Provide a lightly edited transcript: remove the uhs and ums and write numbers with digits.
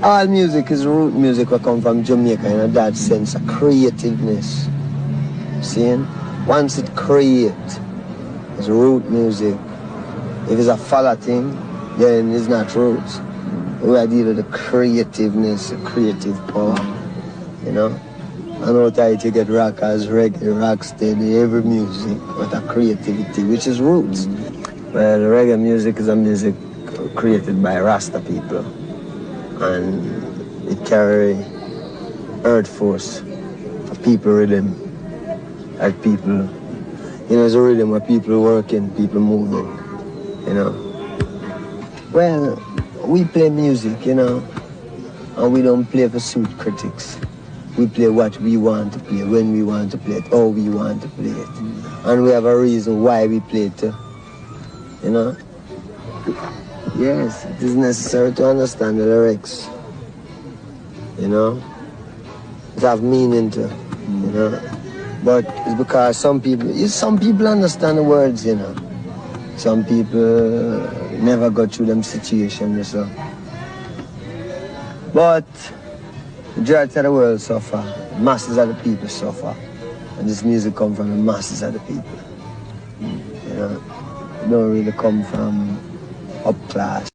All music is root music that come from Jamaica in that sense of creativeness. Seeing? Once it creates, it's root music. If it's a follow thing, then it's not roots. We are dealing with the creativeness, the creative power, you know? I know how to get rockers, reggae, rocksteady, every music with a creativity, which is roots. Well, reggae music is a music created by Rasta people. And it carry earth force, a people rhythm, like people, you know, it's a rhythm where people working, people moving, you know. Well, we play music, you know, and we don't play for suit critics. We play what we want to play, when we want to play it, how we want to play it. And we have a reason why we play it too, you know. Yes, it is necessary to understand the lyrics, you know. It have meaning too, you know. But it's because some people understand the words, you know. Some people never go through them situations, so. But majority of the world suffer, masses of the people suffer, and this music comes from the masses of the people. You know, it don't really come from up class.